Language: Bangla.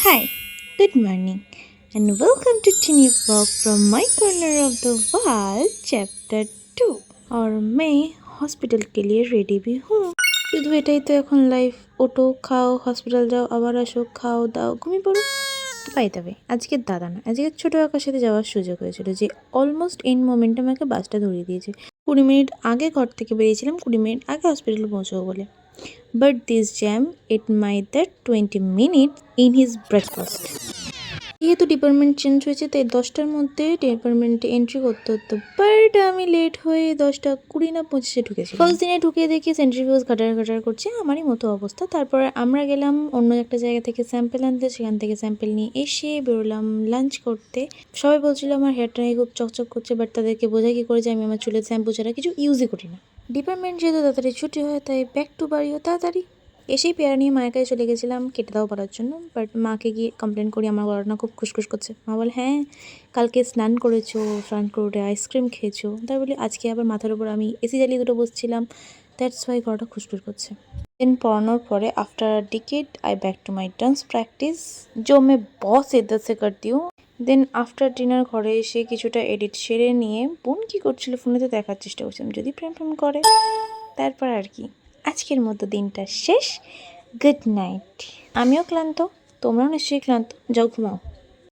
Hi, good morning, and welcome to Tiny Vlog from my corner of the world, chapter 2. और मैं हॉस्पिटल के लिए रेडी भी हूँ। শুধু এটাই তো এখন লাইফ, ওঠো খাও হসপিটাল যাও আবার আসো খাও দাও ঘুমিয়ে পড়ো। বাই দ্য ওয়ে, আজকে দাদা না, আজকে ছোটো কাকার সাথে যাওয়ার সুযোগ হয়েছিল, যে অলমোস্ট এন্ড মোমেন্টে আমাকে বাসটা ধরিয়ে দিয়েছে। 20 মিনিট আগে ঘর থেকে বেরিয়েছিলাম, 20 মিনিট আগে হসপিটালে পৌঁছাবো বলে। But this jam it might that 20 minutes in his breakfast. যেহেতু ডিপার্টমেন্ট চেঞ্জ হয়েছে তাই 10টার মধ্যে ডিপার্টমেন্টে এন্ট্রি করতে হতো, বাট আমি লেট হয়ে 10:20 না 25-এ ঢুকেছি। ফার্স্ট দিনে ঢুকে দেখি সেন্ট্রিফিউজ ঘাটার করছে, আমারই মতো অবস্থা। তারপরে আমরা গেলাম অন্য একটা জায়গা থেকে স্যাম্পেল আনতে, সেখান থেকে স্যাম্পেল নিয়ে এসে বেরোলাম লাঞ্চ করতে। সবাই বলছিল আমার হেয়ারটা নাকি খুব চকচক করছে, বাট তাদেরকে বোঝাই কি করে যে আমি আমার চুলের শ্যাম্পু ছাড়া কিছু ইউজই করি না। ডিপার্টমেন্ট যেহেতু তাড়াতাড়ি ছুটি হয় তাই ব্যাক টু বাড়িও তাড়াতাড়ি। এসেই পেয়ারা নিয়ে মায়ের কাছে চলে গেছিলাম কেটে দাও পারার জন্য, বাট মাকে গিয়ে কমপ্লেন করি আমার গলাটা খুব খুসখুস করছে। মা বলে হ্যাঁ কালকে স্নান করেছো, স্নান করে আইসক্রিম খেয়েছো, তাই বলি আজকে আবার মাথার উপর আমি এসি জ্বালিয়ে দুটো বসছিলাম, দ্যাটস ওয়াই গলাটা খুসখুস করছে। দেন পড়ানোর পরে after decade I back to my dance practice जो मैं बहुत शिद्दत से करती हूँ। দেন আফটার ডিনার ঘরে এসে কিছুটা এডিট সেরে নিয়ে বোন কী করছিল ফোনেতে দেখার চেষ্টা করছিলাম, যদি প্রেম করে। তারপর আর কি, আজকের মতো দিনটা শেষ। Good night. আমিও ক্লান্ত, তোমরাও নিশ্চয়ই ক্লান্ত, যাও ঘুমাও।